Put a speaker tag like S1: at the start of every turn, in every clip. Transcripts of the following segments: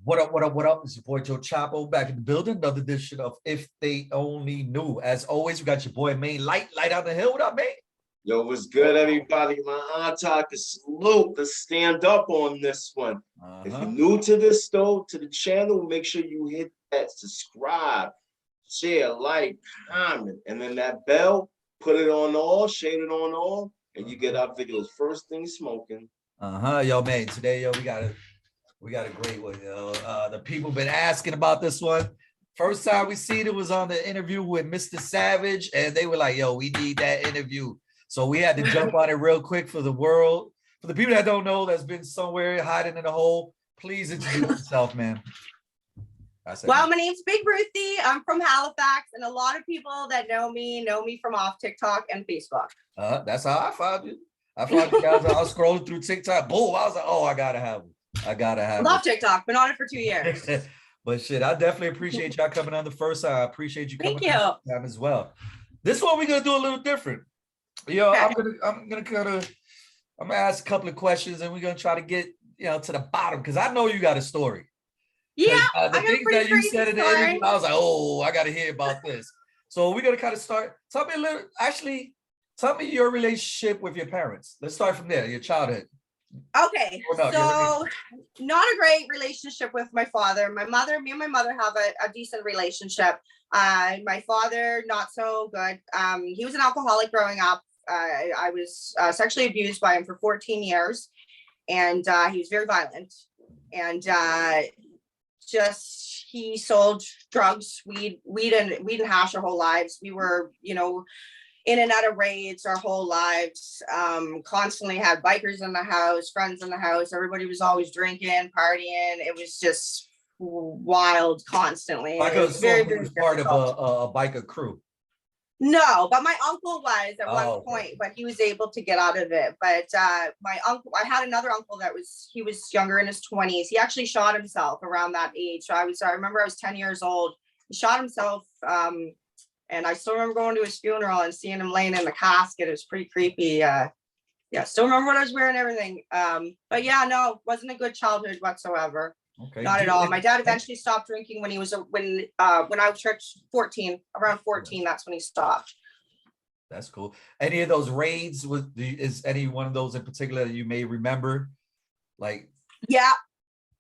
S1: What up, what up, what up? It's your boy Joe Chapo back in the building. Another edition of If They Only Knew. As always, we got your boy Main Light out the hill. What up, man?
S2: Yo, what's good, everybody? My ITOK is salute. Let's stand up on this one. If you're new to this, though, to the channel, make sure you hit that subscribe, share, like, comment, and then that bell, put it on all, shade it on all, and you get our videos first thing smoking.
S1: Yo, man, today, yo, we got a great one, yo. The people been asking about this one. First time we seen it was on the interview with Mr. Savage, and they were like, yo, we need that interview. So we had to jump on it real quick for the world. For the people that don't know, that's been somewhere hiding in a hole, please introduce yourself, man.
S3: Well, my name's Big Ruthy. I'm from Halifax, and a lot of people that know me from off TikTok and Facebook.
S1: That's how I found you. I found you guys. I was scrolling through TikTok. Boom! I was like, oh, I gotta have them. I
S3: love TikTok. Been on it for 2 years.
S1: But shit, I definitely appreciate y'all coming on the first time. I appreciate you coming
S3: Thank
S1: on the time as well. This one we're gonna do a little different. Yo, okay. I'm gonna ask a couple of questions, and we're gonna try to get to the bottom, because I know you got a story.
S3: Yeah,
S1: the things that you said in the interview, I was like, oh, I gotta hear about this. So we're gonna kind of start. Tell me your relationship with your parents. Let's start from there. Your childhood.
S3: Okay, so not a great relationship with my father. Me and my mother have a decent relationship. My father, not so good. He was an alcoholic growing up. I was sexually abused by him for 14 years, and he was very violent. And he sold drugs, weed and hash our whole lives. We were, in and out of raids our whole lives, constantly had bikers in the house, friends in the house. Everybody was always drinking, partying. It was just wild constantly.
S1: Like it was very part of a biker crew.
S3: No, but my uncle was at one point, but he was able to get out of it. But my uncle, I had another uncle he was younger, in his 20s. He actually shot himself around that age. So I remember I was 10 years old. He shot himself. And I still remember going to his funeral and seeing him laying in the casket. It was pretty creepy. Yeah, still remember what I was wearing and everything. But yeah, no, wasn't a good childhood whatsoever.
S1: Okay.
S3: Not at all. My dad eventually stopped drinking when I was 14, around 14, that's when he stopped.
S1: That's cool. Any of those raids, is any one of those in particular that you may remember? Like,
S3: yeah.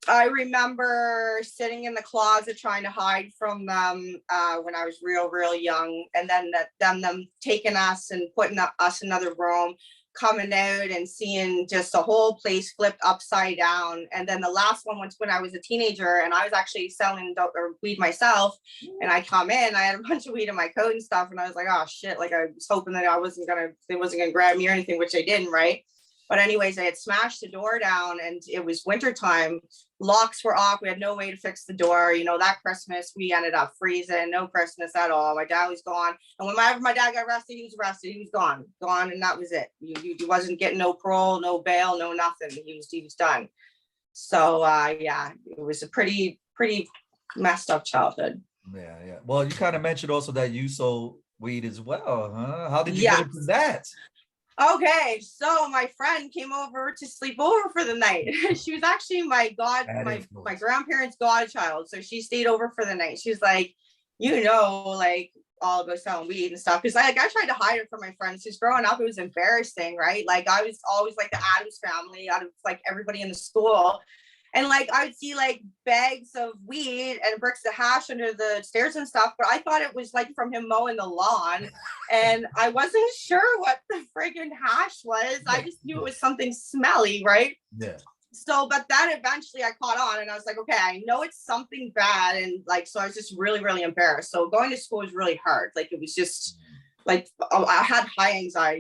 S3: I remember sitting in the closet trying to hide from them when I was real young, and then them taking us and putting us in another room, coming out and seeing just the whole place flipped upside down. And then the last one was when I was a teenager, and I was actually selling weed myself. And I come in, I had a bunch of weed in my coat and stuff, and I was like, oh shit! Like I was hoping that they wasn't gonna grab me or anything, which they didn't, right? But anyways, I had smashed the door down, and it was wintertime. Locks were off. We had no way to fix the door. That Christmas, we ended up freezing. No Christmas at all. My dad was gone. And whenever my dad got arrested, he was arrested. He was gone, and that was it. He wasn't getting no parole, no bail, no nothing. He was done. So yeah, it was a pretty messed up childhood.
S1: Yeah. Well, you kind of mentioned also that you sold weed as well, huh? How did you get into that?
S3: Okay, so my friend came over to sleep over for the night. She was actually my grandparents' godchild. So she stayed over for the night. She was like, like all about selling weed and stuff. Because I tried to hide it from my friends. Because growing up, it was embarrassing, right? Like I was always like the Addams family out of like everybody in the school. And like I would see like bags of weed and bricks of hash under the stairs and stuff, but I thought it was like from him mowing the lawn, and I wasn't sure what the friggin' hash was. I just knew it was something smelly, right?
S1: Yeah.
S3: So, but then eventually I caught on, and I was like, okay, I know it's something bad, and like so I was just really embarrassed. So going to school was really hard. Like it was just like I had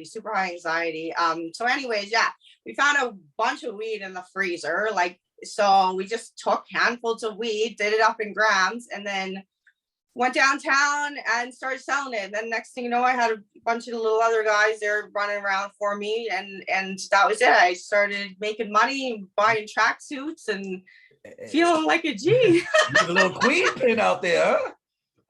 S3: super high anxiety. So anyways, yeah, we found a bunch of weed in the freezer, so we just took handfuls of weed, did it up in grams, and then went downtown and started selling it. And then next thing you know, I had a bunch of little other guys there running around for me, and that was it. I started making money, buying tracksuits, and feeling like a G.
S1: You're a little queen pin out there, huh?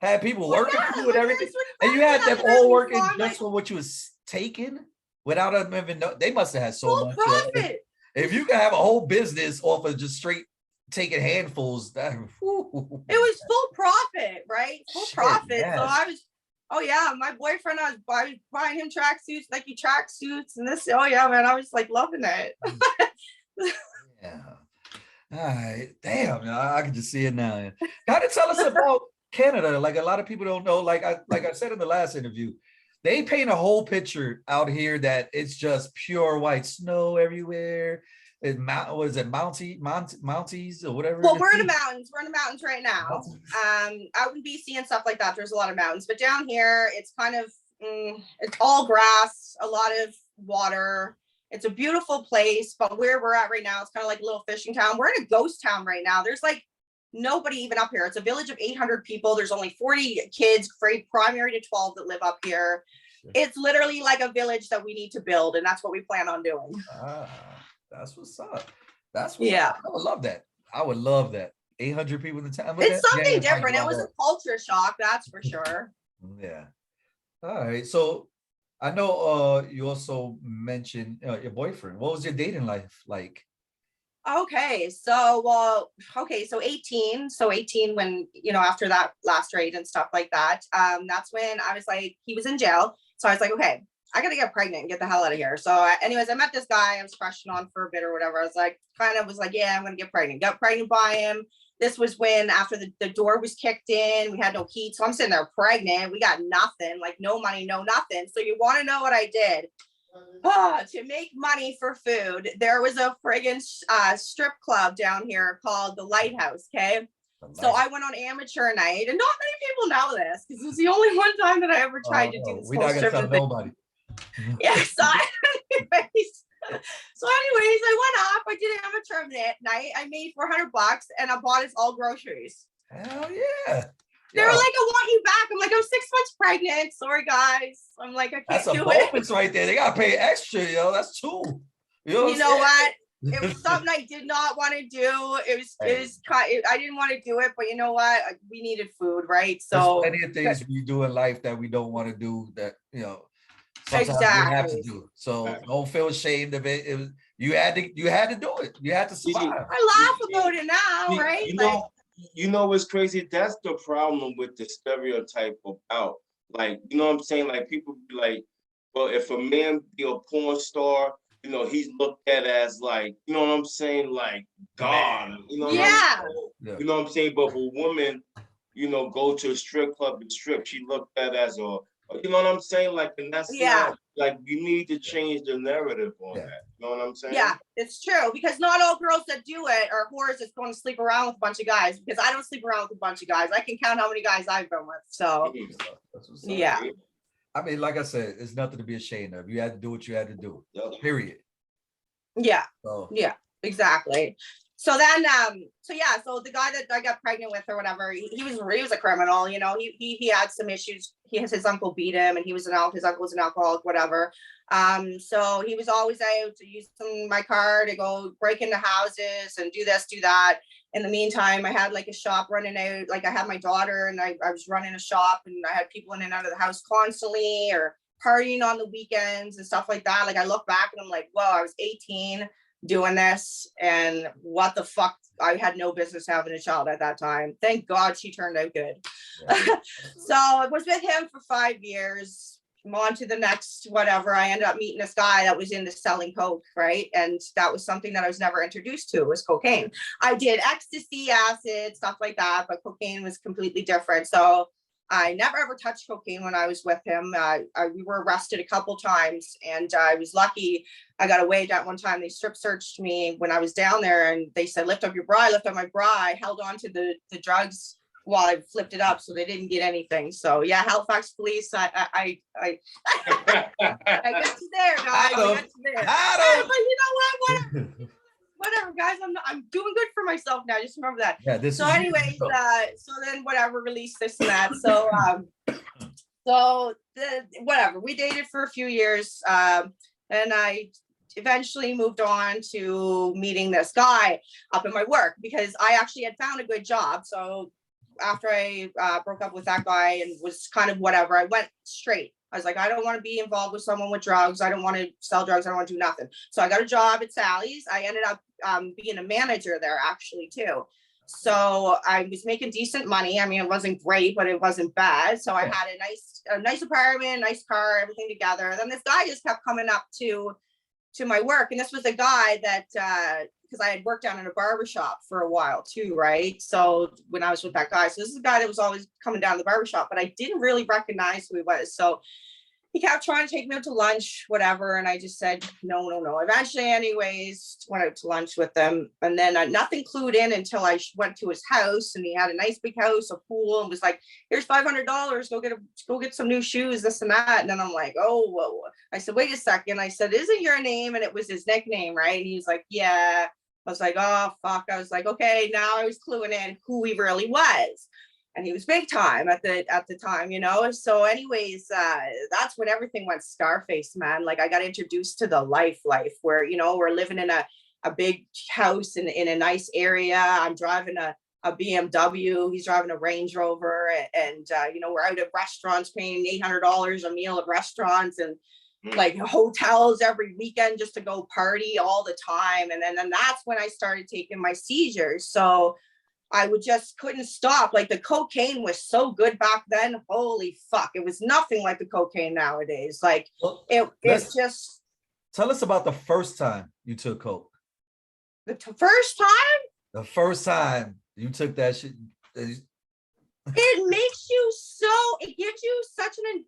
S1: Had people working for you and everything, and you had them all working just for what you was taking without them even know. They must have had so much
S3: profit.
S1: If you can have a whole business off of just straight taking handfuls. That
S3: it was full profit, right? Full profit.
S1: Yes.
S3: So I was, oh yeah, my boyfriend, I was buying him tracksuits, Nike tracksuits, and this. Oh yeah, man, I was like loving it.
S1: Yeah. All right. Damn, I can just see it now. Kind of tell us about Canada. Like a lot of people don't know. Like I said in the last interview, they paint a whole picture out here that it's just pure white snow everywhere. What is it, Mounties or whatever?
S3: Well, we're in the mountains. We're in the mountains right now. Out in BC and stuff like that, there's a lot of mountains. But down here, it's kind of it's all grass, a lot of water. It's a beautiful place, but where we're at right now, it's kind of like a little fishing town. We're in a ghost town right now. There's like nobody even up here. It's a village of 800 people. There's only 40 kids, grade primary to 12, that live up here. It's literally like a village that we need to build, and that's what we plan on doing.
S1: That's what's up. That's what's up. I would love that. I would love that. 800 people in the town.
S3: It's something different. It was a culture shock, that's for sure.
S1: Yeah. All right. So I know you also mentioned your boyfriend. What was your dating life like?
S3: Okay, so 18. So 18 when, after that last raid and stuff like that, that's when I was like, he was in jail. So I was like, okay, I gotta get pregnant and get the hell out of here. So anyways, I met this guy I was crushing on for a bit or whatever. I was like, yeah, I'm gonna get pregnant. Got pregnant by him. This was when after the door was kicked in, we had no heat. So I'm sitting there pregnant. We got nothing, like no money, no nothing. So you want to know what I did? To make money for food, there was a friggin' strip club down here called the Lighthouse. Okay. So I went on amateur night, and not many people know this because it was the only one time that I ever tried to do this.
S1: We're not gonna tell nobody.
S3: Yeah. So anyways, I went up. I did amateur night. I made $400, and I bought us all groceries.
S1: Hell yeah.
S3: They were like, I want you back. I'm like, I'm 6 months pregnant. Sorry, guys. I'm like, I can't do it.
S1: That's a bonus right there. They gotta pay extra, That's two.
S3: You know what? It was something I did not want to do. I didn't want to do it, but you know what? We needed food, right? So
S1: there's plenty of things we do in life that we don't want to do that, sometimes we have to do. So don't feel ashamed of it. You had to do it. You had to survive.
S3: I laugh about it now, right?
S2: You know what's crazy? That's the problem with the stereotype about, like, you know what I'm saying? Like, people be like, well, if a man be a porn star, he's looked at as like, you know what I'm saying? Like God, you know what I'm saying? But if a woman, go to a strip club and strip, she looked at as a, you know what I'm saying? Like, and that's not, like, you need to change the narrative on that. You know what I'm saying?
S3: Yeah, it's true, because not all girls that do it are whores that's going to sleep around with a bunch of guys, because I don't sleep around with a bunch of guys. I can count how many guys I've been with. So yeah.
S1: I mean, like I said, it's nothing to be ashamed of. You had to do what you had to do. Period.
S3: Yeah. Yeah, exactly. So then, so the guy that I got pregnant with or whatever, he was a criminal, he had some issues. His uncle beat him, and his uncle was an alcoholic, whatever. So he was always out to use my car to go break into houses and do this, do that. In the meantime, I had like a shop running out, like I had my daughter, and I was running a shop, and I had people in and out of the house constantly, or partying on the weekends and stuff like that. Like, I look back and I'm like, whoa, I was 18 doing this, and what the fuck, I had no business having a child at that time. Thank God she turned out good. So I was with him for 5 years. I'm on to the next whatever. I ended up meeting this guy that was into selling coke, right? And that was something that I was never introduced to, was cocaine. I did ecstasy, acid, stuff like that, but cocaine was completely different. So I never ever touched cocaine when I was with him. We were arrested a couple times, and I was lucky. I got away that one time. They strip searched me when I was down there, and they said, lift up your bra. I lifted up my bra. I held on to the drugs while I flipped it up, so they didn't get anything. So yeah, Halifax police, I got you there, guys. I got you there. But you know what? Whatever, guys, I'm doing good for myself now. Just remember that. Yeah. So anyways, so then whatever, release this and that. So whatever, we dated for a few years, and I eventually moved on to meeting this guy up in my work, because I actually had found a good job. So after I broke up with that guy and was kind of whatever, I went straight I was like, I don't want to be involved with someone with drugs. I don't want to sell drugs. I don't want to do nothing. So I got a job at Sally's. I ended up being a manager there actually too. So I was making decent money. I mean, it wasn't great, but it wasn't bad. So I had a nice apartment, nice car, everything together. And then this guy just kept coming up to my work. And this was a guy that, because I had worked down in a barbershop for a while too, right? So when I was with that guy, so this is a guy that was always coming down to the barbershop, but I didn't really recognize who he was. So he kept trying to take me out to lunch, whatever. And I just said, no. Eventually, anyways, went out to lunch with them. And then nothing clued in until I went to his house, and he had a nice big house, a pool, and was like, here's $500, go get some new shoes, this and that. And then I'm like, oh, whoa. I said, wait a second. I said, isn't your name? And it was his nickname, right? And he's like, yeah. I was like, oh, fuck. I was like, okay, now I was cluing in who he really was. And he was big time at the time, you know? So anyways, that's when everything went Scarface, man. Like I got introduced to the life where, you know, we're living in a big house in a nice area. I'm driving a BMW, he's driving a Range Rover, and you know, we're out at restaurants paying $800 a meal at restaurants, and like hotels every weekend just to go party all the time. And then that's when I started taking my seizures. So I couldn't stop. Like the cocaine was so good back then. Holy fuck. It was nothing like the cocaine nowadays. Like it's just.
S1: Tell us about the first time you took coke.
S3: The first time?
S1: The first time you took that shit.
S3: It makes you it gives you such an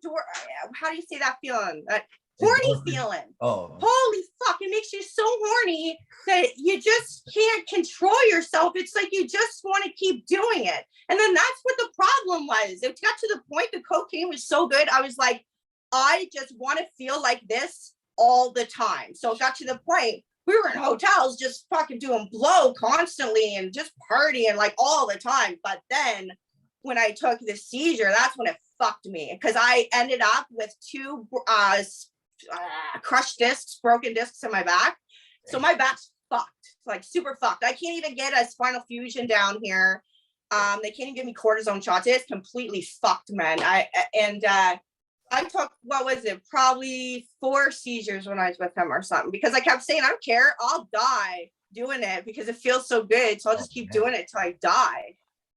S3: how do you say that feeling? That horny feeling.
S1: Oh,
S3: holy fuck, it makes you so horny that you just can't control yourself. It's like you just want to keep doing it. And then that's what the problem was. It got to the point the cocaine was so good, I was like, I just want to feel like this all the time. So it got to the point we were in hotels just fucking doing blow constantly and just partying like all the time. But then when I took the seizure, that's when it fucked me, because I ended up with 2 crushed discs, broken discs in my back. So my back's fucked, like super fucked. I can't even get a spinal fusion down here. They can't even give me cortisone shots. It's completely fucked, man. I took, what was it, probably 4 seizures when I was with him or something, because I kept saying, I don't care, I'll die doing it because it feels so good. So I'll just keep doing it till I die.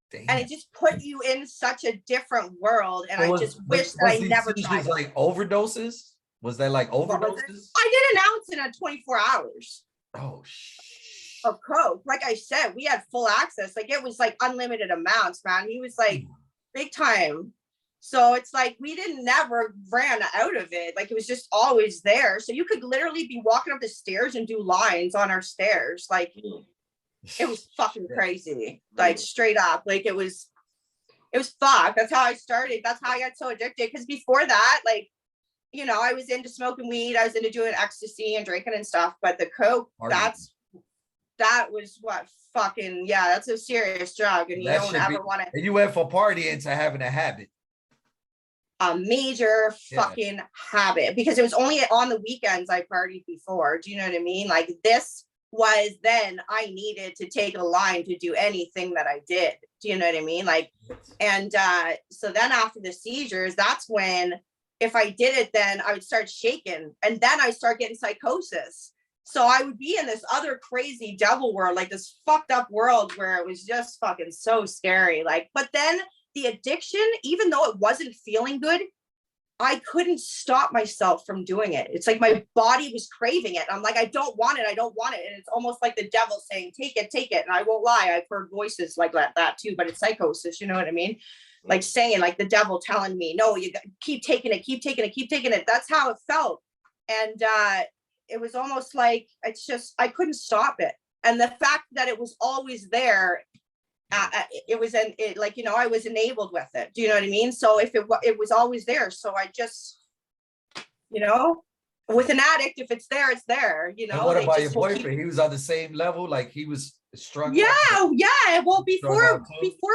S3: Damn. And it just put you in such a different world. And I just wish that I never tried.
S1: Like overdoses? Was that like overdoses?
S3: I did an ounce in 24 hours.
S1: Oh,
S3: of coke. Like I said, we had full access. Like it was like unlimited amounts, man. He was like big time. So it's like we never ran out of it. Like it was just always there. So you could literally be walking up the stairs and do lines on our stairs. Like it was fucking crazy. Like straight up. Like it was fucked. That's how I started. That's how I got so addicted. Because before that, like, you know, I was into smoking weed. I was into doing ecstasy and drinking and stuff. But the coke, that was what fucking, yeah, that's a serious drug. And you don't ever want to.
S1: And you went from partying to having a habit.
S3: A major fucking habit, because it was only on the weekends I partied before. Do you know what I mean? Like this was then I needed to take a line to do anything that I did. Do you know what I mean? Like, and so then after the seizures, that's when if I did it, then I would start shaking, and then I start getting psychosis. So I would be in this other crazy devil world, like this fucked up world where it was just fucking so scary. Like, but then the addiction, even though it wasn't feeling good, I couldn't stop myself from doing it. It's like my body was craving it. I'm like, I don't want it. I don't want it. And it's almost like the devil saying, take it, take it. And I won't lie, I've heard voices like that too, but it's psychosis. You know what I mean? Like saying, like the devil telling me, no, you keep taking it, keep taking it, keep taking it. That's how it felt. And it was almost like, it's just, I couldn't stop it. And the fact that it was always there, it was like, you know, I was enabled with it. Do you know what I mean? So if it was always there. So I just, you know, with an addict, if it's there, it's there, you know.
S1: And what about your boyfriend? He was on the same level, like he was strung.
S3: Yeah. Well, before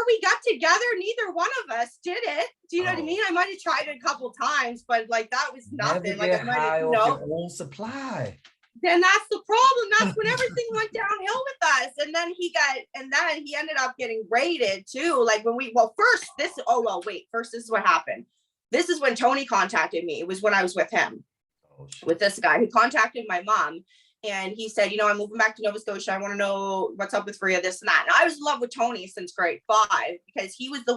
S3: we got together, neither one of us did it. Do you know what I mean? I might have tried it a couple times, but like that was nothing. Like I might have, you know,
S1: your own supply.
S3: Then that's the problem. That's when everything went downhill with us. And then he ended up getting raided too. Like when first this is what happened. this is when Tony contacted me. It was when I was with him, with this guy who contacted my mom. And he said, you know, I'm moving back to Nova Scotia. I want to know what's up with Rhea, this and that. And I was in love with Tony since grade 5 because he was the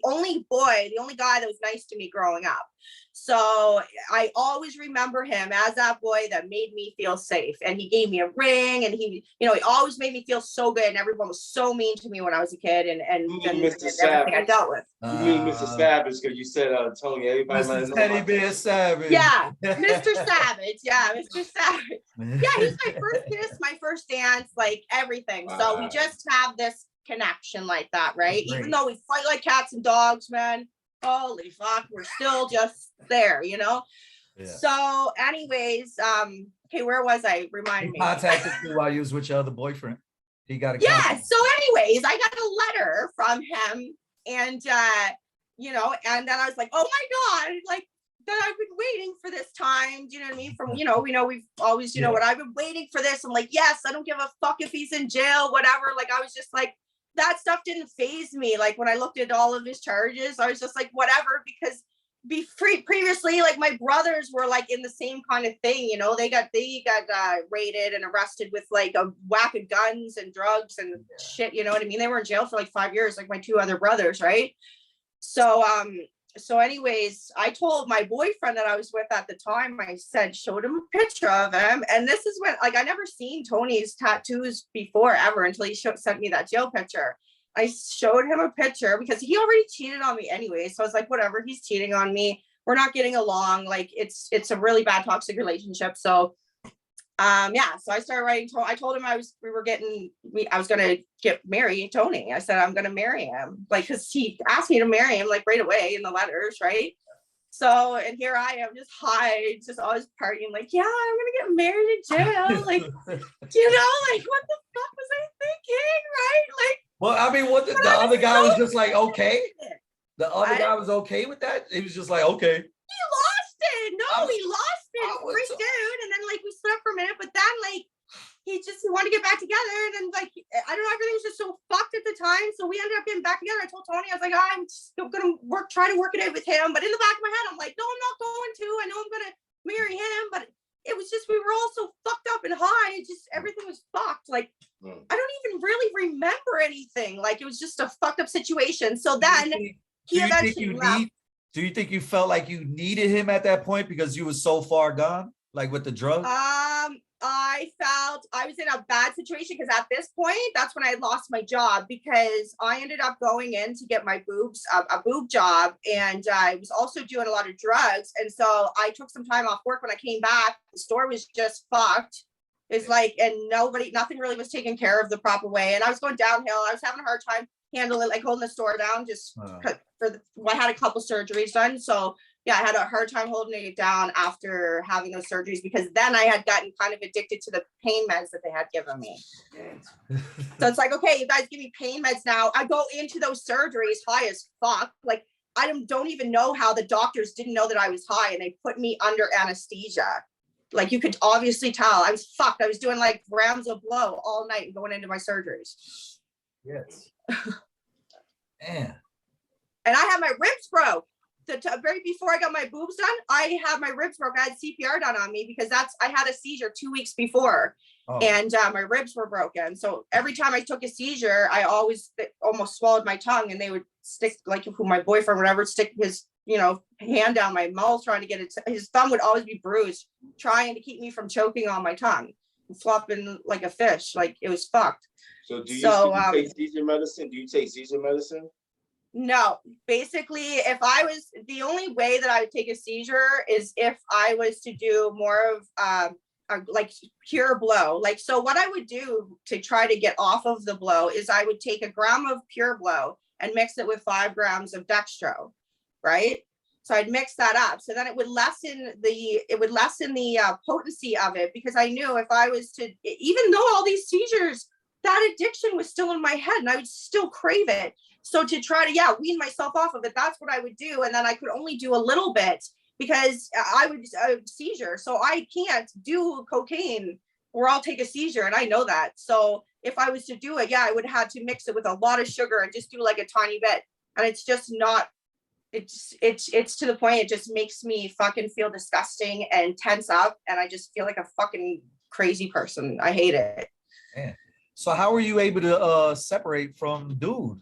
S3: only guy that was nice to me growing up. So I always remember him as that boy that made me feel safe. And he gave me a ring, and he always made me feel so good. And everyone was so mean to me when I was a kid, and everything I dealt with.
S2: You mean Mr. Savage, because you said Tony, everybody might know
S1: Teddy Bear Savage.
S3: Yeah, Mr. Savage. Yeah, Mr. Savage. Yeah, he's my first kiss, my first dance, like everything. Wow. So we just have this connection like that, right? Even though we fight like cats and dogs, man. Holy fuck, we're still just there, you know? Yeah. So anyways, okay, where was I? Remind me.
S1: Contacted you while you was with your other boyfriend. He got a
S3: contact. So anyways, I got a letter from him, and you know, and then I was like, oh my God, like that I've been waiting for this time. Do you know what I mean? From, you know, we know we've always, you know what, I've been waiting for this. I'm like, yes, I don't give a fuck if he's in jail, whatever. Like, I was just like, that stuff didn't faze me. Like when I looked at all of his charges, I was just like, whatever, because previously, like my brothers were like in the same kind of thing, you know, they got raided and arrested with like a whack of guns and drugs and shit, you know what I mean? They were in jail for like 5 years, like my 2 other brothers, right? So anyways, I told my boyfriend that I was with at the time, I said, showed him a picture of him. And this is when, like, I never seen Tony's tattoos before ever until he sent me that jail picture. I showed him a picture because he already cheated on me anyway. So I was like, whatever, he's cheating on me. We're not getting along. Like it's a really bad toxic relationship. So yeah, so I started writing. I told him I was gonna get married Tony. I said I'm gonna marry him, like, because he asked me to marry him like right away in the letters, right? So, and here I am, just high, just always partying, like, yeah, I'm gonna get married in jail, like, you know, like, what the fuck was I thinking, right? Like,
S1: well, I mean, what the other guy was just like, okay, the other guy was okay with that. He was just like, okay.
S3: He lost it. No, he lost it. Freaked out, and then like we split up for a minute, but then like he wanted to get back together, and then like I don't know, everything was just so fucked at the time. So we ended up getting back together. I told Tony, I was like, I'm still gonna try to work it out with him, but in the back of my head, I'm like, no, I'm not going to. I know I'm gonna marry him, but it was just, we were all so fucked up and high. It just, everything was fucked. Like I don't even really remember anything. Like it was just a fucked up situation. So then he eventually left.
S1: Do you think you felt like you needed him at that point because you were so far gone, like with the drugs?
S3: I felt I was in a bad situation because at this point, that's when I lost my job, because I ended up going in to get my boobs, a boob job. And I was also doing a lot of drugs. And so I took some time off work. When I came back, the store was just fucked. It's like, and nothing really was taken care of the proper way. And I was going downhill. I was having a hard time handling, like holding the store down, just I had a couple surgeries done. So yeah, I had a hard time holding it down after having those surgeries, because then I had gotten kind of addicted to the pain meds that they had given me. So it's like, okay, you guys give me pain meds now. I go into those surgeries high as fuck. Like I don't even know how the doctors didn't know that I was high, and they put me under anesthesia. Like you could obviously tell I was fucked. I was doing like grams of blow all night and going into my surgeries.
S1: Yes. Man.
S3: And I had my ribs broke. Very before I got my boobs done, I had my ribs broke. I had CPR done on me because I had a seizure 2 weeks before, and my ribs were broken. So every time I took a seizure, I almost swallowed my tongue, and they would stick, like my boyfriend, whatever, stick his hand down my mouth trying to get it. His thumb would always be bruised, trying to keep me from choking on my tongue, flopping like a fish. Like it was fucked.
S2: So do you take seizure medicine? Do you take seizure medicine?
S3: No, basically, the only way that I would take a seizure is if I was to do more of like pure blow. Like, so what I would do to try to get off of the blow is I would take 1 gram of pure blow and mix it with 5 grams of dextro, right? So I'd mix that up. So then it would lessen the potency of it, because I knew if I was to, even though all these seizures, that addiction was still in my head and I would still crave it. So to try to, wean myself off of it, that's what I would do. And then I could only do a little bit because I would seizure. So I can't do cocaine or I'll take a seizure. And I know that. So if I was to do it, I would have to mix it with a lot of sugar and just do like a tiny bit. And it's just not it's to the point, it just makes me fucking feel disgusting and tense up, and I just feel like a fucking crazy person. I hate it.
S1: Man. So how were you able to separate from dude?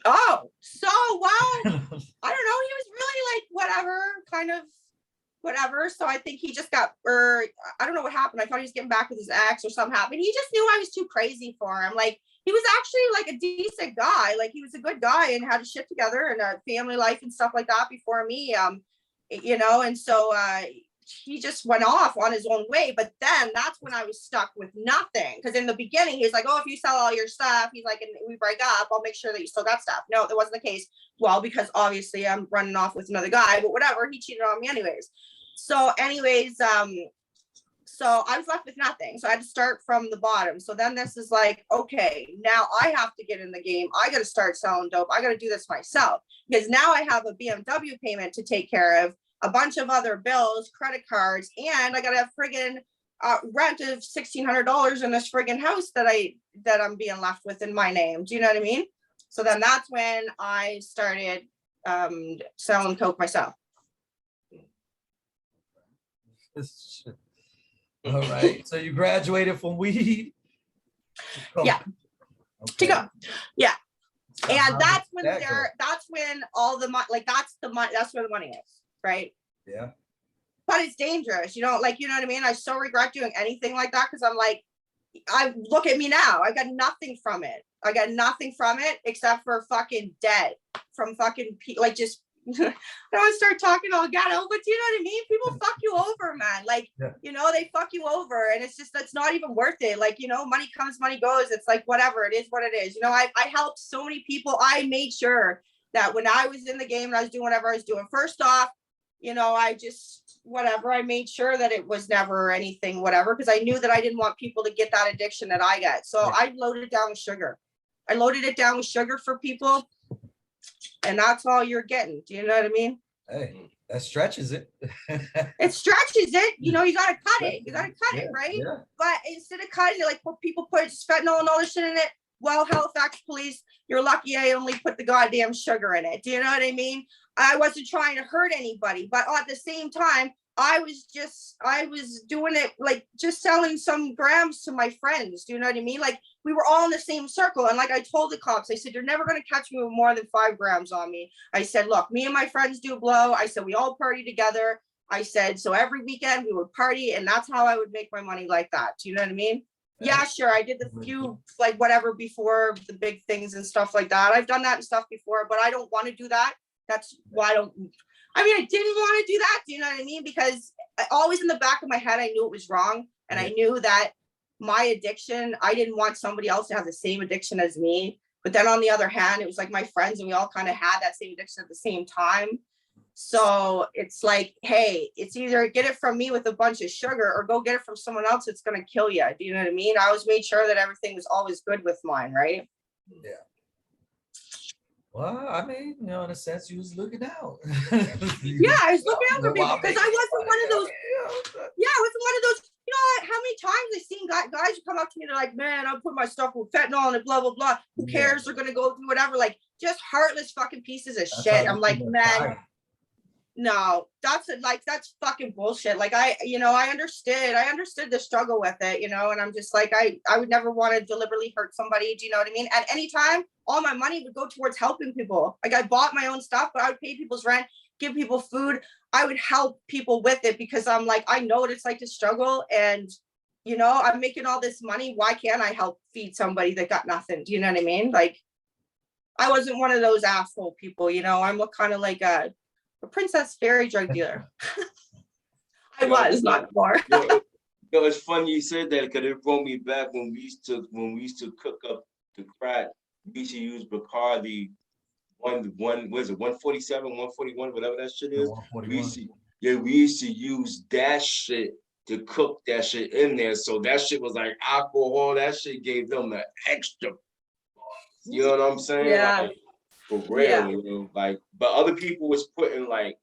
S3: Oh, so well, I don't know. He was really like whatever. So I think he just got, or I don't know what happened. I thought he was getting back with his ex or something happened. He just knew I was too crazy for him. Like, he was actually like a decent guy. Like, he was a good guy and had a shit together and a family life and stuff like that before me. You know, and so he just went off on his own way. But then that's when I was stuck with nothing. Because in the beginning, he was like, oh, if you sell all your stuff, he's like, and we break up, I'll make sure that you still got stuff. No, that wasn't the case. Well, because obviously I'm running off with another guy, but whatever, he cheated on me anyways. So anyways, so I was left with nothing. So I had to start from the bottom. So then this is like, okay, now I have to get in the game. I got to start selling dope. I got to do this myself, because now I have a BMW payment to take care of, a bunch of other bills, credit cards, and I got to have friggin' rent of $1,600 in this friggin' house that I'm being left with in my name. Do you know what I mean? So then that's when I started selling coke myself.
S1: All right. So you graduated from weed?
S3: Yeah.
S1: Okay.
S3: To go. Yeah.
S1: So
S3: And that's when
S1: that go?
S3: that's when all the money, like that's where the money is, right?
S1: Yeah.
S3: But it's dangerous, you know, like, you know what I mean? I so regret doing anything like that, because I'm like, I look at me now, I got nothing from it. I got nothing from it except for fucking debt from fucking like just I don't want to start talking all ghetto, but you know what I mean? People fuck you over, man. Like,
S1: yeah.
S3: You know, they fuck you over, and it's just, that's not even worth it. Like, you know, money comes, money goes. It's like, whatever, it is what it is. You know, I helped so many people. I made sure that when I was in the game and I was doing whatever I was doing, first off, you know, I just, whatever, I made sure that it was never anything, whatever, because I knew that I didn't want people to get that addiction that I got. So yeah. I loaded it down with sugar. I loaded it down with sugar for people. And that's all you're getting. Do you know what I mean?
S1: Hey, that stretches it.
S3: It stretches it. You know, you got to cut it. You got to cut it, right?
S1: Yeah.
S3: But instead of cutting it, like what people put fentanyl and all this shit in it, well, Halifax police, you're lucky I only put the goddamn sugar in it. Do you know what I mean? I wasn't trying to hurt anybody, but at the same time, I was doing it, like just selling some grams to my friends. Do you know what I mean? Like, we were all in the same circle. And like I told the cops, I said, you're never going to catch me with more than 5 grams on me. I said, look, me and my friends do blow. I said, we all party together. I said, so every weekend we would party, and that's how I would make my money like that. Do you know what I mean? Yeah, sure. I did the few, like whatever before the big things and stuff like that. I've done that and stuff before, but I don't want to do that. That's why I didn't want to do that. Do you know what I mean? Because always in the back of my head, I knew it was wrong. And I knew that my addiction, I didn't want somebody else to have the same addiction as me. But then on the other hand, it was like my friends and we all kind of had that same addiction at the same time. So it's like, hey, it's either get it from me with a bunch of sugar or go get it from someone else that's going to kill you. Do you know what I mean? I always made sure that everything was always good with mine, right?
S1: Yeah. Well, I mean, you know, in a sense, you was looking out.
S3: Yeah, I was looking out for people because I wasn't one of those. Yeah, I wasn't one of those. You know, how many times I've seen guys who come up to me, they're like, man, I'll put my stuff with fentanyl and blah, blah, blah. Who cares? They're going to go through whatever. Like, just heartless fucking pieces of shit. I'm like, man, no, that's fucking bullshit. Like, I understood the struggle with it, you know, and I'm just like, I would never want to deliberately hurt somebody. Do you know what I mean? At any time, all my money would go towards helping people. Like, I bought my own stuff, but I would pay people's rent, give people food. I would help people with it because I'm like, I know what it's like to struggle, and you know, I'm making all this money. Why can't I help feed somebody that got nothing? Do you know what I mean? Like, I wasn't one of those asshole people, you know. I'm kind of like a princess fairy drug dealer. I was not more.
S2: It's funny you said that because it brought me back when we used to cook up the crack. We used to use Bacardi. One was it 147, 141, whatever that shit is. We used to use that shit to cook that shit in there. So that shit was like alcohol. That shit gave them the extra. You know what I'm saying?
S3: Yeah.
S2: Like, for real, you know, like, but other people was putting like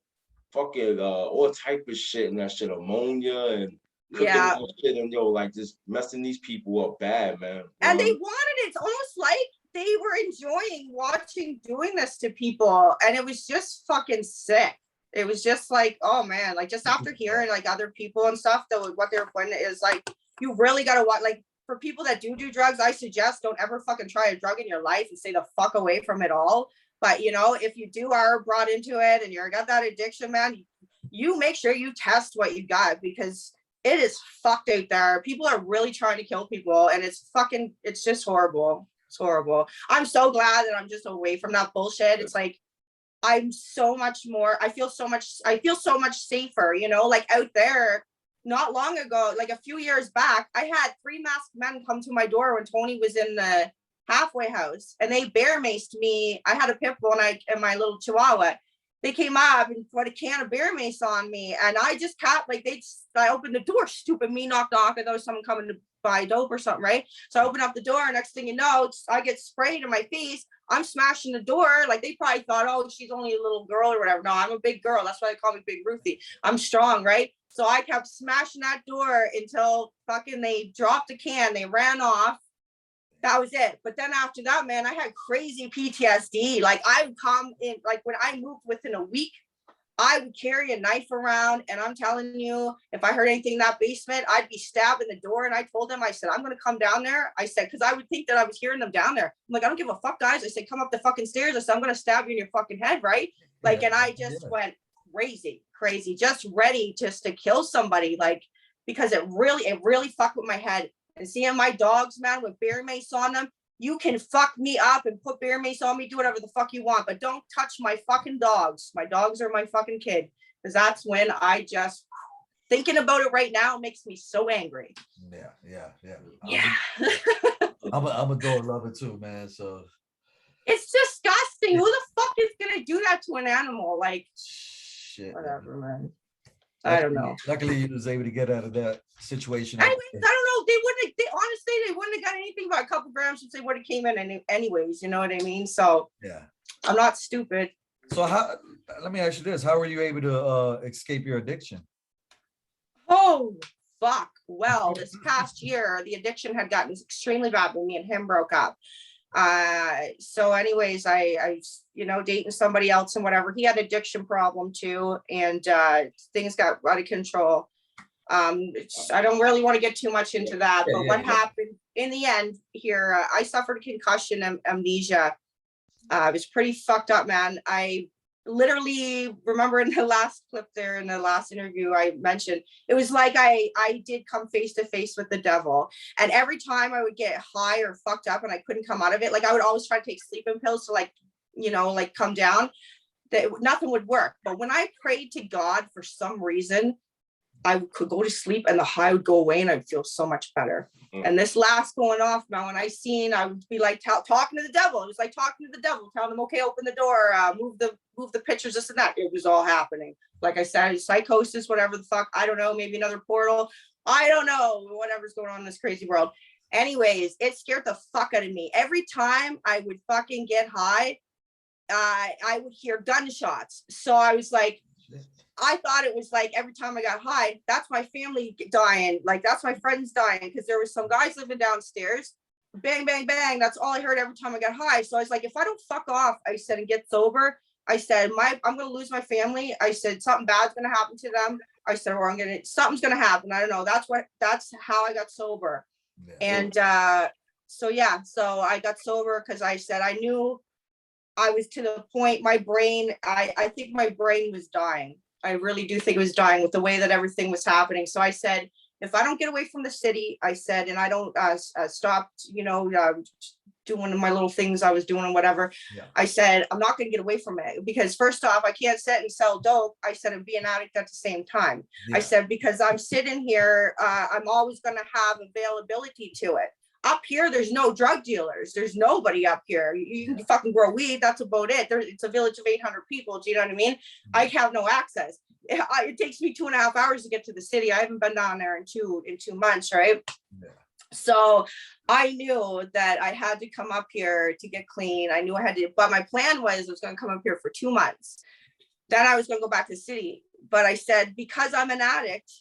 S2: fucking all type of shit in that shit, ammonia and cooking that shit, and yo, like just messing these people up bad, man.
S3: And they wanted it. It's almost like they were enjoying watching doing this to people, and it was just fucking sick. It was just like, oh man, like just after hearing like other people and stuff, that what they were putting is like, you really gotta watch. Like for people that do drugs, I suggest don't ever fucking try a drug in your life and stay the fuck away from it all. But you know, if you are brought into it and you're got that addiction, man, you make sure you test what you got, because it is fucked out there. People are really trying to kill people, and it's just horrible. It's horrible. I'm so glad that I'm just away from that bullshit. It's like, I'm so much more, I feel so much safer, you know, like out there. Not long ago, like a few years back, I had 3 masked men come to my door when Tony was in the halfway house, and they bear maced me. I had a pit bull and my little chihuahua. They came up and put a can of bear mace on me, and I just kept like, I opened the door, stupid me, knock. I thought there was someone coming to buy dope or something, right? So I open up the door, next thing you know, I get sprayed in my face. I'm smashing the door. Like they probably thought, oh, she's only a little girl or whatever. No, I'm a big girl. That's why they call me Big Ruthy. I'm strong, right? So I kept smashing that door until fucking they dropped the can. They ran off. That was it. But then after that, man, I had crazy PTSD. Like I would come in, like when I moved within a week, I would carry a knife around, and I'm telling you, if I heard anything in that basement, I'd be stabbing the door. And I told them, I said, I'm going to come down there. I said, because I would think that I was hearing them down there. I'm like, I don't give a fuck, guys. I said, come up the fucking stairs. I said, I'm going to stab you in your fucking head, right? Like, and I just went crazy, just ready just to kill somebody, like, because it really fucked with my head. And seeing my dogs, man, with bear mace on them, you can fuck me up and put bear mace on me, do whatever the fuck you want, but don't touch my fucking dogs. My dogs are my fucking kid. Because that's when I just, thinking about it right now makes me so angry.
S1: Yeah. I'm a dog lover too, man. So
S3: it's disgusting. Who the fuck is gonna do that to an animal? Like, shit, whatever, man. I don't know.
S1: Luckily, you was able to get out of that situation.
S3: I don't know. They wouldn't have got anything but a couple grams since they would have came in anyways. You know what I mean? So
S1: yeah,
S3: I'm not stupid.
S1: So let me ask you this: how were you able to escape your addiction?
S3: Oh fuck! Well, this past year, the addiction had gotten extremely bad when me and him broke up. So anyways, I dating somebody else and whatever. He had an addiction problem too, and things got out of control. I don't really want to get too much into that, but what happened in the end here, I suffered concussion amnesia. It was pretty fucked up, man. I literally remember in the last clip there, in the last interview I mentioned, it was like I did come face to face with the devil. And every time I would get high or fucked up and I couldn't come out of it, like I would always try to take sleeping pills to like come down, that nothing would work. But when I prayed to God, for some reason, I could go to sleep and the high would go away and I'd feel so much better. And this last going off, man, when I would be like talking to the devil. It was like talking to the devil, telling him, okay, open the door, move the pictures, this and that. It was all happening. Like I said, psychosis, whatever the fuck. I don't know, maybe another portal. I don't know, whatever's going on in this crazy world. Anyways, it scared the fuck out of me. Every time I would fucking get high, I would hear gunshots. So I was like, I thought it was like every time I got high, that's my family dying. Like that's my friends dying, because there was some guys living downstairs. Bang, bang, bang. That's all I heard every time I got high. So I was like, if I don't fuck off, I said, and get sober, I said, I'm going to lose my family. I said, something bad's going to happen to them. I said, or something's going to happen. I don't know. That's how I got sober. Yeah. And so I got sober because I said, I knew I was to the point, my brain, I think my brain was dying. I really do think it was dying with the way that everything was happening. So I said, if I don't get away from the city, I said, and I don't stop, doing my little things I was doing and whatever. Yeah. I said, I'm not going to get away from it, because first off, I can't sit and sell dope. I said, and be an addict at the same time. Yeah. I said, because I'm sitting here, I'm always going to have availability to it. Up here, there's no drug dealers. There's nobody up here. You can fucking grow weed. That's about it. It's a village of 800 people. Do you know what I mean? I have no access. It takes me 2.5 hours to get to the city. I haven't been down there in two months, right? Yeah. So I knew that I had to come up here to get clean. I knew I had to, but my plan was I was going to come up here for 2 months. Then I was going to go back to the city. But I said, because I'm an addict,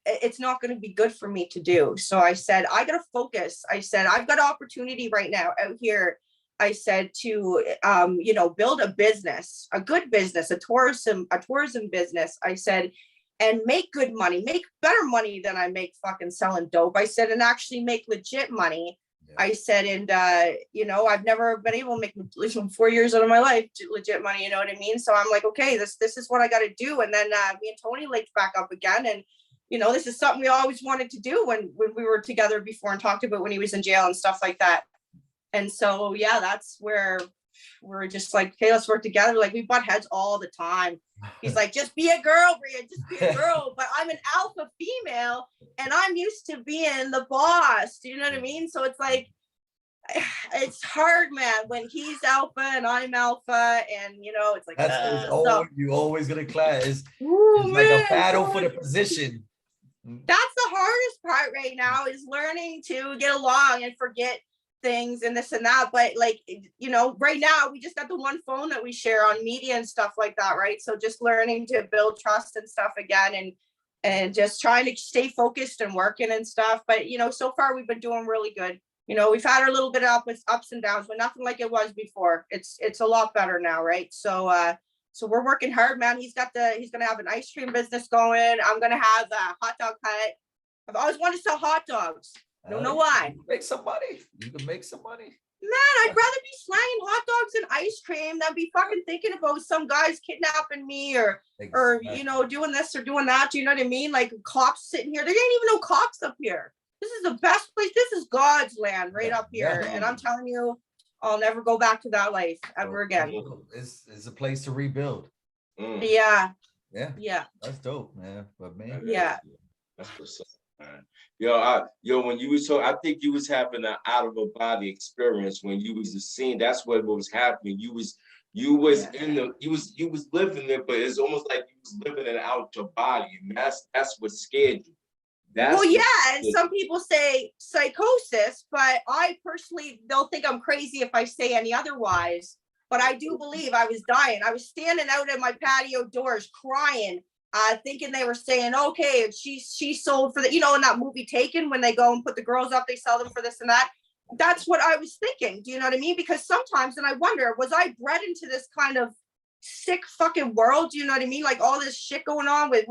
S3: it's not going to be good for me to do. So I said, I got to focus. I said, I've got opportunity right now out here. I said to, build a business, a good business, a tourism business. I said, and make good money, make better money than I make fucking selling dope. I said, and actually make legit money. Yeah. I said, and, I've never been able to make 4 years out of my life legit money. You know what I mean? So I'm like, okay, this is what I got to do. And then me and Tony linked back up again. And, this is something we always wanted to do when we were together before and talked about when he was in jail and stuff like that. And so, yeah, that's where we're just like, okay, let's work together. Like, we butt heads all the time. He's like, just be a girl, Bria, just be a girl. But I'm an alpha female and I'm used to being the boss. Do you know what I mean? So it's like, it's hard, man, when he's alpha and I'm alpha. And, it's like,
S1: you always going to clash. It's like a battle for the position.
S3: That's the hardest part right now, is learning to get along and forget things and this and that. But like, right now we just got the one phone that we share on media and stuff like that, right? So just learning to build trust and stuff again, and just trying to stay focused and working and stuff. But so far we've been doing really good. We've had our little bit of ups and downs, but nothing like it was before. It's a lot better now, right? So we're working hard, man. He's gonna have an ice cream business going. I'm gonna have a hot dog hut. I've always wanted to sell hot dogs. Don't know why.
S1: Make some money. You can make some money.
S3: Man, I'd rather be slanging hot dogs and ice cream than be fucking thinking about some guys kidnapping me or doing this or doing that. Do you know what I mean? Like, cops sitting here. There ain't even no cops up here. This is the best place. This is God's land right up here. Yeah. And I'm telling you, I'll never go back to that life ever again.
S1: It's a place to rebuild.
S3: Yeah.
S1: Yeah. That's dope, man. But man.
S3: Yeah.
S2: That's what's up. When you was I think you was having an out of a body experience when you was seeing. That's what was happening. You was living it, but it's almost like you was living it out your body, and that's what scared you.
S3: And some people say psychosis, but I personally don't think I'm crazy if I say any otherwise. But I do believe I was dying. I was standing out at my patio doors crying. Thinking they were saying, okay, she sold for the, in that movie Taken, when they go and put the girls up, they sell them for this and that. That's what I was thinking. Do you know what I mean? Because sometimes, and I wonder, was I bred into this kind of sick fucking world? Do you know what I mean? Like, all this shit going on with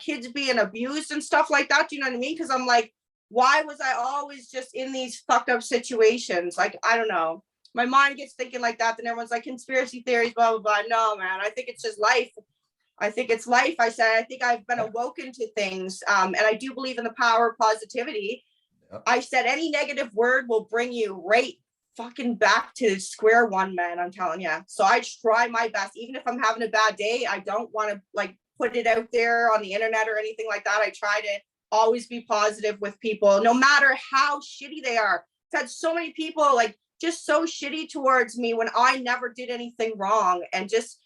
S3: kids being abused and stuff like that. Do you know what I mean? Because I'm like, why was I always just in these fucked up situations? Like, I don't know. My mind gets thinking like that. Then everyone's like, conspiracy theories, blah, blah, blah. No, man, I think it's just life. I think it's life. I said, I think I've been awoken to things. And I do believe in the power of positivity. Yep. I said, any negative word will bring you right fucking back to square one, man. I'm telling you. So I try my best. Even if I'm having a bad day, I don't want to like put it out there on the internet or anything like that. I try to always be positive with people, no matter how shitty they are. I've had so many people like just so shitty towards me when I never did anything wrong, and just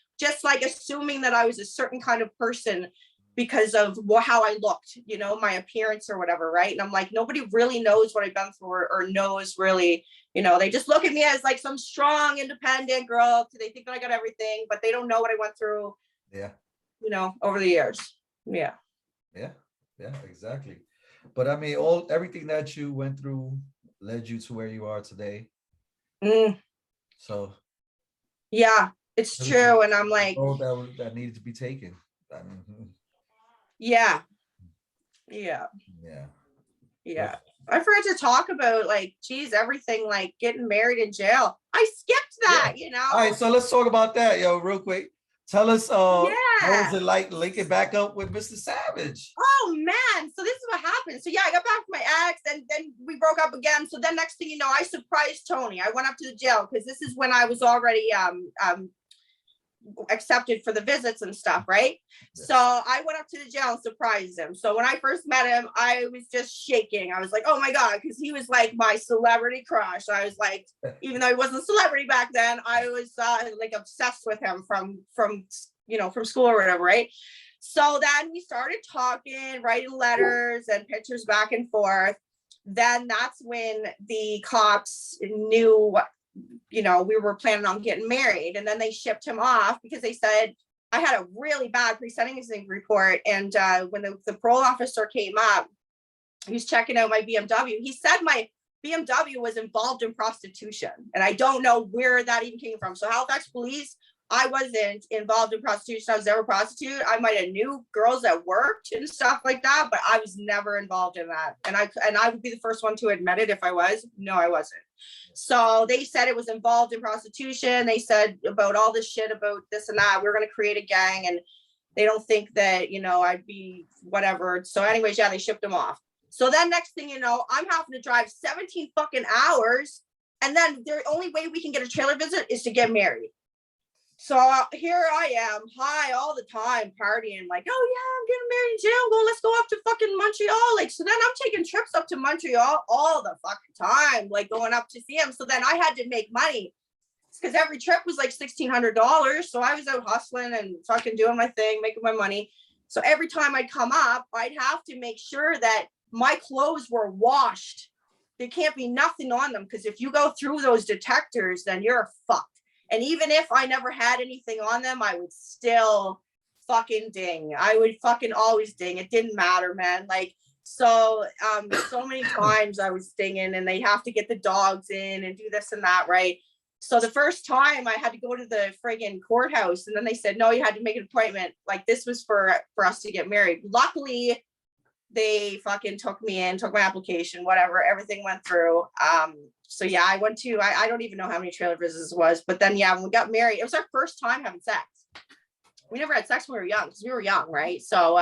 S3: like assuming that I was a certain kind of person because of how I looked, my appearance or whatever, right? And I'm like, nobody really knows what I've been through or knows really, they just look at me as like some strong, independent girl. They think that I got everything, but they don't know what I went through, over the years. Yeah,
S1: exactly. But I mean, everything that you went through led you to where you are today. So.
S3: Yeah. It's true. And I'm like,
S1: that needed to be taken.
S3: Yeah. I forgot to talk about like, geez, everything, like getting married in jail. I skipped that,
S1: All right, so let's talk about that, real quick. Tell us, what was it like linking back up with Mr. Savage?
S3: Oh man, so this is what happened. So yeah, I got back with my ex, and then we broke up again. So then next thing you know, I surprised Tony. I went up to the jail because this is when I was already accepted for the visits and stuff, right? So I went up to the jail and surprised him. So when I first met him, I was just shaking. I was like, oh my God, because he was like my celebrity crush. I was like, even though he wasn't a celebrity back then, I was like obsessed with him from school or whatever, right? So then we started talking, writing letters and pictures back and forth. Then that's when the cops knew we were planning on getting married, and then they shipped him off because they said I had a really bad pre-sentencing report. And when the parole officer came up, he was checking out my BMW. He said my BMW was involved in prostitution. And I don't know where that even came from. So Halifax police, I wasn't involved in prostitution. I was never a prostitute. I might have knew girls that worked and stuff like that, but I was never involved in that. And I would be the first one to admit it if I was. No, I wasn't. So they said it was involved in prostitution. They said about all this shit about this and that. We're going to create a gang, and they don't think that, you know, I'd be whatever. So anyways, yeah, they shipped them off. So then next thing you know, I'm having to drive 17 fucking hours. And then the only way we can get a trailer visit is to get married. So here I am, high all the time, partying, like, oh yeah, I'm getting married in jail. Well, let's go up to fucking Montreal. Like, so then I'm taking trips up to Montreal all the fucking time, like going up to see him. So then I had to make money because every trip was like $1,600. So I was out hustling and fucking doing my thing, making my money. So every time I'd come up, I'd have to make sure that my clothes were washed. There can't be nothing on them, because if you go through those detectors, then you're fucked. And even if I never had anything on them, I would still fucking ding. I would fucking always ding. It didn't matter, man. Like, so many times I was dinging, and they have to get the dogs in and do this and that, right? So the first time I had to go to the friggin' courthouse, and then they said, no, you had to make an appointment. Like, this was for us to get married. Luckily, they fucking took me in, took my application, whatever, everything went through. So yeah, I went to, I don't even know how many trailer visits it was, but then yeah, when we got married, it was our first time having sex. We never had sex when we were young, because we were young, right? So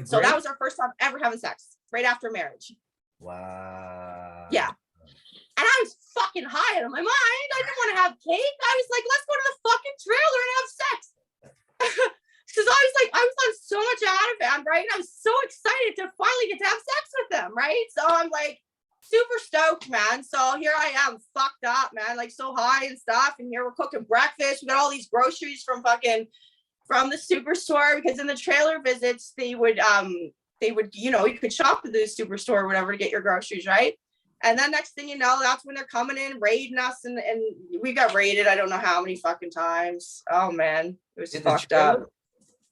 S3: so that was our first time ever having sex, right after marriage.
S1: Wow.
S3: Yeah. And I was fucking high out of my mind. I didn't want to have cake. I was like, let's go to the fucking trailer and have sex. Because I was on so much out of it, right? And I was so excited to finally get to have sex with them, right? So I'm like, super stoked, man. So here I am, fucked up, man, like so high and stuff. And here we're cooking breakfast. We got all these groceries from the superstore, because in the trailer visits, they would, you know, you could shop at the superstore or whatever to get your groceries, right? And then next thing you know, that's when they're coming in, raiding us, and we got raided. I don't know how many fucking times. Oh man, it was fucked up.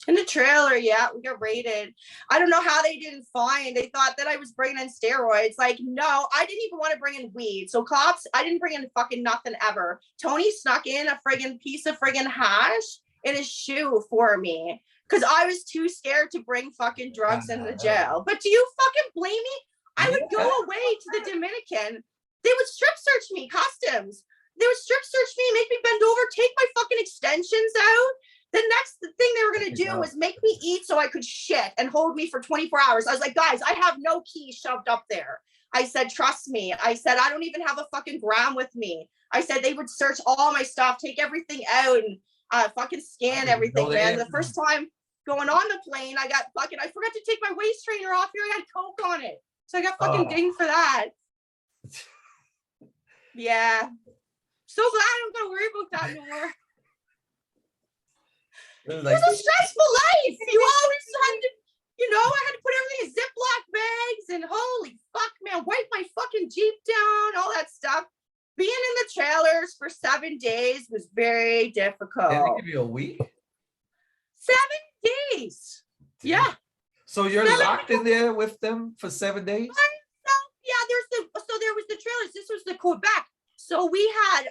S3: In the trailer, yeah, we got raided. I don't know how they didn't find. They thought that I was bringing in steroids. Like, no, I didn't even want to bring in weed. So cops, I didn't bring in fucking nothing ever. Tony snuck in a friggin' piece of friggin' hash in his shoe for me, because I was too scared to bring fucking drugs into jail. But do you fucking blame me? I would go away to the Dominican. They would strip search me, customs. They would strip search me, make me bend over, take my fucking extensions out. The next thing they were going to do was make me eat so I could shit and hold me for 24 hours. I was like, guys, I have no key shoved up there. I said, trust me. I said, I don't even have a fucking gram with me. I said, they would search all my stuff, take everything out, and fucking scan everything, man. The first time going on the plane, I forgot to take my waist trainer off here. I had Coke on it. So I got fucking dinged for that. Yeah. So glad I don't got to worry about that anymore. It was a stressful life. You always had to, you know, I had to put everything in Ziploc bags, and holy fuck, man, wipe my fucking Jeep down, all that stuff. Being in the trailers for 7 days was very difficult.
S1: Did they give you a week?
S3: 7 days. Damn. Yeah.
S1: So you're locked in there with them for 7 days?
S3: Yeah, there was the trailers. This was the Quebec. So we had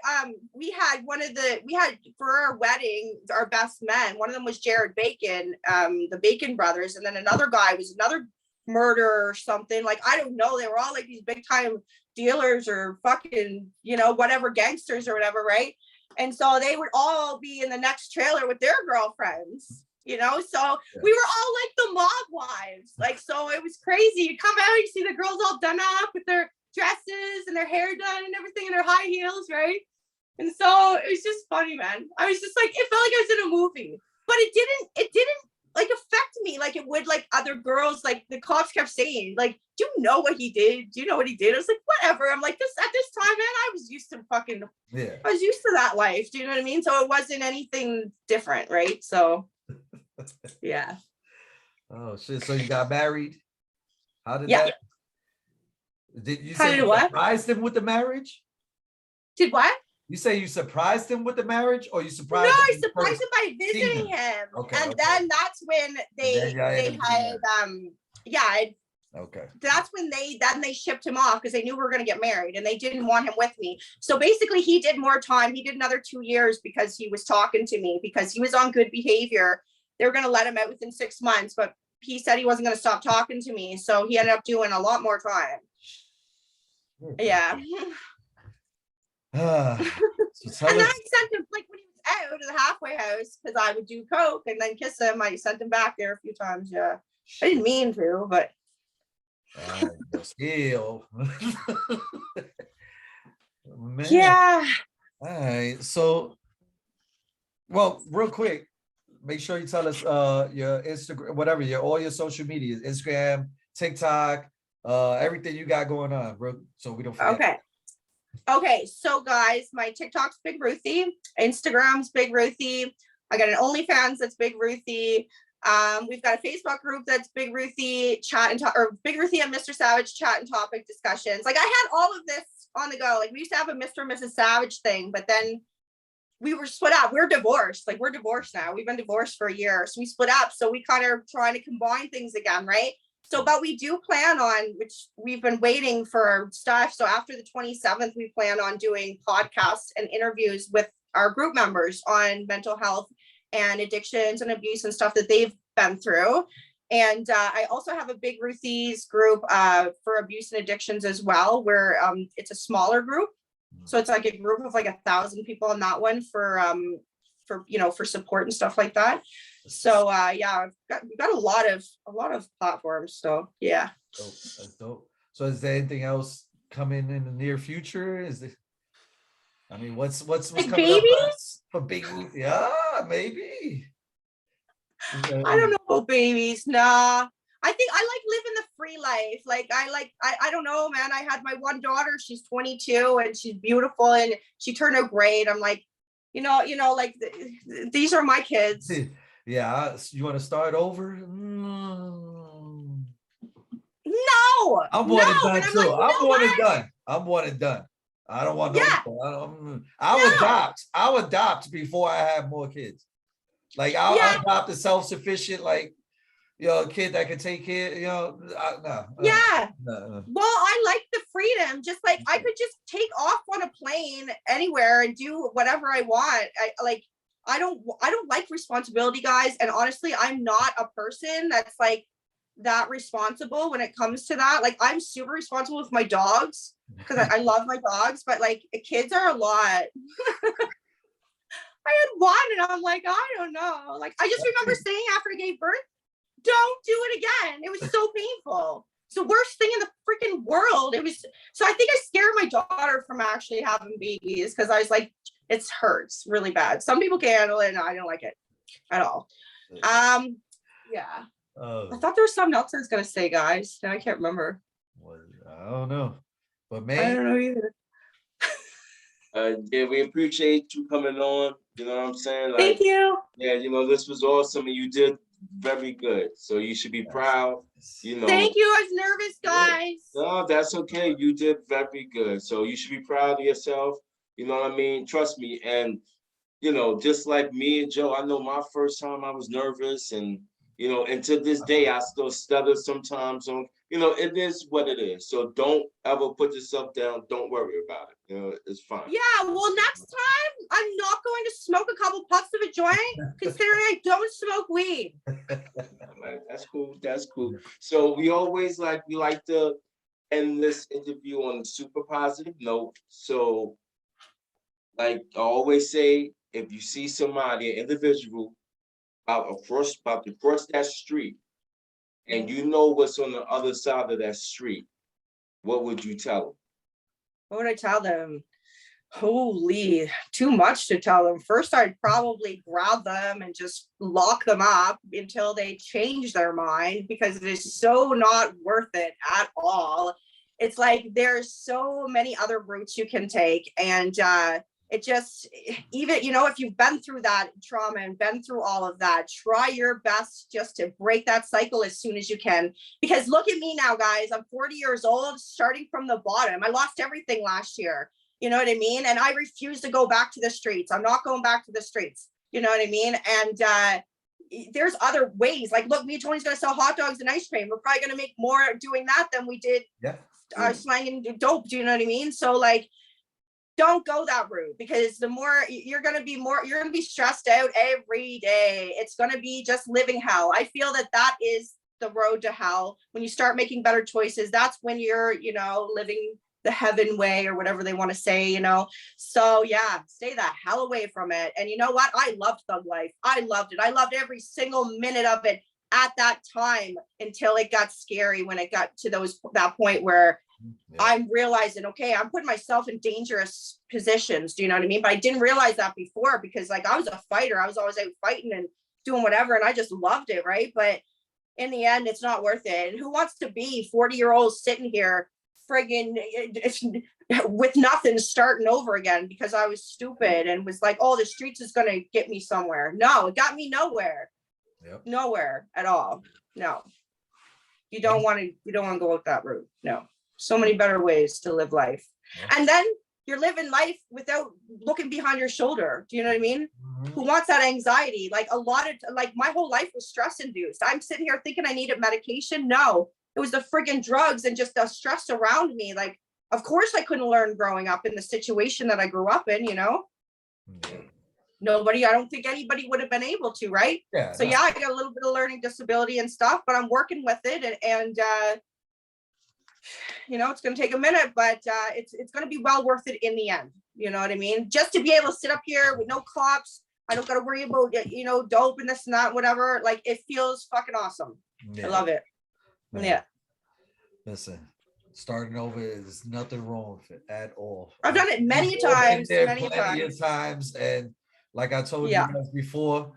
S3: for our wedding, our best men, one of them was Jared Bacon, the Bacon brothers. And then another guy was another murder or something. Like, I don't know. They were all like these big time dealers or fucking, you know, whatever, gangsters or whatever. Right. And so they would all be in the next trailer with their girlfriends, you know? So we were all like the mob wives. Like, so it was crazy. You come out, you see the girls all done up with their dresses and their hair done and everything, and their high heels, right? And so it was just funny, man. I was just like, it felt like I was in a movie, but it didn't like affect me like it would like other girls. Like the cops kept saying, like, do you know what he did? Do you know what he did? I was like, whatever. I'm like, at this time, man, I was used to I was used to that life. Do you know what I mean? So it wasn't anything different, right? So yeah. Oh
S1: shit. So you got married? How did that? Did you say you surprised him with the marriage?
S3: Did what?
S1: You say you surprised him with the marriage, or you surprised?
S3: No, I surprised him by visiting him, and then that's when they had
S1: Okay.
S3: That's when they shipped him off because they knew we were going to get married and they didn't want him with me. So basically he did more time. He did another 2 years because he was talking to me, because he was on good behavior. They were going to let him out within 6 months, but he said he wasn't going to stop talking to me. So he ended up doing a lot more time. Yeah.
S1: So
S3: And then I sent him, like, when he was out of the halfway house, because I would do coke and then kiss him. I sent him back there a few times. Yeah. I didn't mean to, but
S1: skill. Man.
S3: Yeah.
S1: All right. So, well, real quick, make sure you tell us your Instagram, whatever, all your social media, Instagram, TikTok, everything you got going on, bro. So we don't forget.
S3: Okay. So guys, my TikTok's Big Ruthy, Instagram's Big Ruthy. I got an OnlyFans that's Big Ruthy. We've got a Facebook group that's Big Ruthy chat and talk, or Big Ruthy and Mr. Savage chat and topic discussions. Like, I had all of this on the go. Like, we used to have a Mr. and Mrs. Savage thing, but then we were split up. We're divorced. Like, we're divorced now. We've been divorced for a year. So we split up. So we kind of trying to combine things again, right? So, but we do plan on, which we've been waiting for stuff. So after the 27th, we plan on doing podcasts and interviews with our group members on mental health and addictions and abuse and stuff that they've been through. And I also have a Big Ruthy's group for abuse and addictions as well, where it's a smaller group. So it's like a group of like 1,000 people in that one for support and stuff like that. So yeah, we've got a lot of platforms. So yeah.
S1: Dope. That's dope. So is there anything else coming in the near future? Is there, I mean, what's
S3: Like
S1: coming
S3: babies?
S1: up for Big Ruthy? Yeah, maybe.
S3: I don't know about babies. Nah. I think I like living the free life. Like, I don't know, man. I had my one daughter, she's 22 and she's beautiful and she turned out great. I'm like, like these are my kids.
S1: Yeah, you want to start over?
S3: No,
S1: I'm one and done
S3: I'm
S1: too.
S3: like,
S1: I'm one and done. I'm one and done. I don't want
S3: Yeah.
S1: no. I'll adopt before I have more kids. Like I'll adopt a self-sufficient, like, a kid that can take care. No.
S3: Well, I like the freedom. Just like I could just take off on a plane anywhere and do whatever I want. I don't like responsibility, guys. And honestly, I'm not a person that's like that responsible when it comes to that. Like, I'm super responsible with my dogs because I love my dogs, but like kids are a lot. I had one and I'm like, I don't know. Like, I just remember saying after I gave birth, don't do it again. It was so painful. It's the worst thing in the freaking world. So I think I scared my daughter from actually having babies because I was like, it hurts really bad. Some people can handle it and I don't like it at all. Yeah. I thought there was something else I was gonna say, guys. Now I can't remember.
S1: Well, I don't know. But man,
S3: I don't know either.
S2: Yeah, we appreciate you coming on. You know what I'm saying? Like,
S3: Thank you.
S2: Yeah, this was awesome and you did very good. So you should be proud.
S3: Thank you. I was nervous, guys.
S2: No, that's okay. You did very good. So you should be proud of yourself. You know what I mean? Trust me. And, just like me and Joe, I know my first time I was nervous and, and to this day, I still stutter sometimes. So, it is what it is. So don't ever put yourself down. Don't worry about it. It's fine.
S3: Yeah, well, next time I'm not going to smoke a couple puffs of a joint, considering I don't smoke weed.
S2: That's cool. That's cool. So we like to end this interview on a super positive note. So, like I always say, if you see somebody, an individual, about to cross that street, and you know what's on the other side of that street, what would you tell them?
S3: What would I tell them? Holy, too much to tell them. First, I'd probably grab them and just lock them up until they change their mind, because it is so not worth it at all. It's like there's so many other routes you can take, and it just, even, if you've been through that trauma and been through all of that, try your best just to break that cycle as soon as you can. Because look at me now, guys, I'm 40 years old, starting from the bottom. I lost everything last year. You know what I mean? And I refuse to go back to the streets. I'm not going back to the streets. You know what I mean? And there's other ways. Like, look, me and Tony's gonna sell hot dogs and ice cream. We're probably gonna make more doing that than we did slanging dope. Do you know what I mean? So like, don't go that route, because the more you're gonna be stressed out every day. It's gonna be just living hell. I feel that is the road to hell. When you start making better choices, that's when you're, living the heaven way, or whatever they want to say, So yeah, stay the hell away from it. And you know what? I loved thug life. I loved it. I loved every single minute of it at that time, until it got scary, when it got to that point where I'm realizing, okay, I'm putting myself in dangerous positions. Do you know what I mean? But I didn't realize that before, because like, I was a fighter. I was always out fighting and doing whatever. And I just loved it. Right. But in the end, it's not worth it. And who wants to be 40-year-olds sitting here friggin' with nothing, starting over again because I was stupid and was like, oh, the streets is going to get me somewhere. No, it got me nowhere. Nowhere at all. No, you don't want to go with that route. No, so many better ways to live life. And then you're living life without looking behind your shoulder. Do you know what I mean? Who wants that anxiety? Like my whole life was stress induced. I'm sitting here thinking I needed medication. No, it was the friggin' drugs and just the stress around me. Like, of course I couldn't learn growing up in the situation that I grew up in, I don't think anybody would have been able to, right? So yeah, I got a little bit of learning disability and stuff, but I'm working with it, and it's going to take a minute, but it's going to be well worth it in the end. You know what I mean? Just to be able to sit up here with no cops, I don't got to worry about dope and this and that, whatever. Like, it feels fucking awesome. I love it. Man. Yeah.
S1: Listen, starting over is nothing wrong with it at all.
S3: I've done it many times,
S1: and like I told you guys before,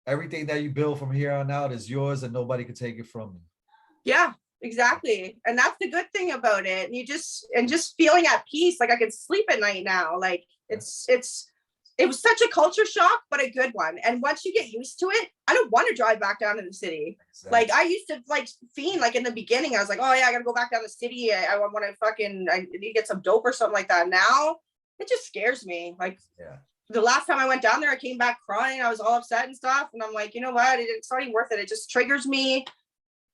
S1: everything that you build from here on out is yours, and nobody can take it from you. Yeah,
S3: exactly. And that's the good thing about it. And just feeling at peace, like I can sleep at night now. Like it was such a culture shock, but a good one. And once you get used to it, I don't want to drive back down to the city. Exactly. Like, I used to fiend, like in the beginning, I was like, oh yeah, I gotta go back down to the city. I want to I need to get some dope or something like that. Now it just scares me. Like, the last time I went down there, I came back crying. I was all upset and stuff. And I'm like, you know what? It's not even worth it. It just triggers me.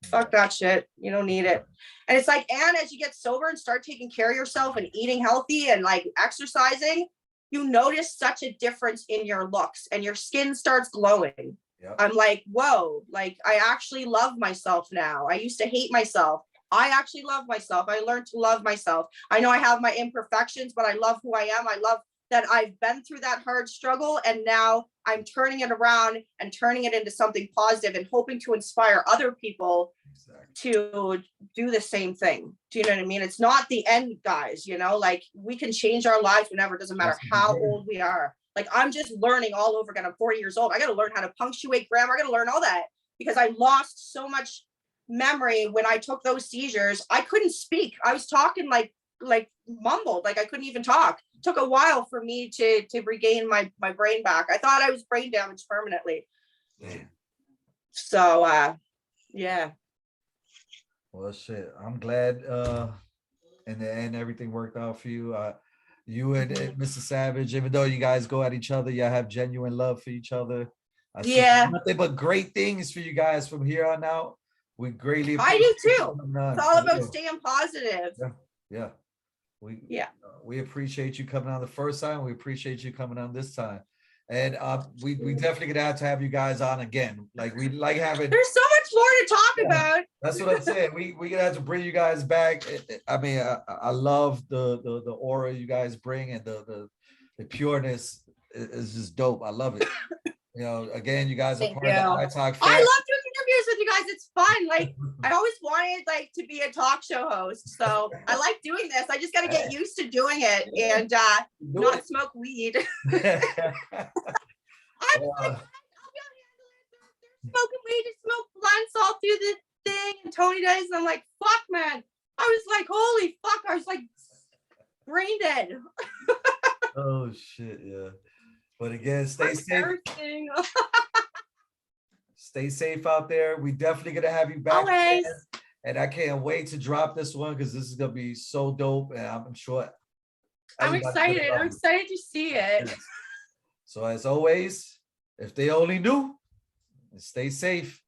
S3: Fuck that shit. You don't need it. And it's like, and as you get sober and start taking care of yourself and eating healthy and like exercising, you notice such a difference in your looks and your skin starts glowing. Yep. I'm like, whoa, like I actually love myself now. I used to hate myself. I actually love myself. I learned to love myself. I know I have my imperfections, but I love who I am. I love that I've been through that hard struggle, and now I'm turning it around and turning it into something positive and hoping to inspire other people to do the same thing. Do you know what I mean? It's not the end, guys, like we can change our lives whenever. It doesn't matter how old we are. Like, I'm just learning all over again. I'm 40 years old. I got to learn how to punctuate grammar. I got to learn all that because I lost so much memory when I took those seizures. I couldn't speak. I was talking like mumbled, like I couldn't even talk. It took a while for me to regain my brain back. I thought I was brain damaged permanently. So yeah.
S1: Well, shit, I'm glad in the end everything worked out for you. You and Mr. Savage, even though you guys go at each other, y'all have genuine love for each other. I see nothing but great things for you guys from here on out. We greatly appreciate
S3: I do too. It's all about staying positive.
S1: Yeah. We appreciate you coming on the first time. We appreciate you coming on this time. And we definitely gonna have you guys on again. Like, we like having.
S3: There's so much more to talk about.
S1: That's what I'm saying. We gonna have to bring you guys back. I mean, I love the aura you guys bring, and the pureness is just dope. I love it. Again, you guys are part of the ITOK.
S3: I love doing interviews with you guys. It's fun. Like, I always wanted to be a talk show host. So I like doing this. I just got to get used to doing it and not smoke weed. I'm like, smoking weed and smoke blunts all through the thing. And Tony does. And I'm like, fuck, man. I was like, holy fuck. I was like brain dead.
S1: Oh, shit. Yeah. But again, stay safe. Stay safe out there. We definitely gonna have you back.
S3: Always.
S1: And I can't wait to drop this one because this is gonna be so dope. And I'm sure.
S3: I'm excited. I'm excited to see it.
S1: Yes. So as always, if they only knew Stay safe.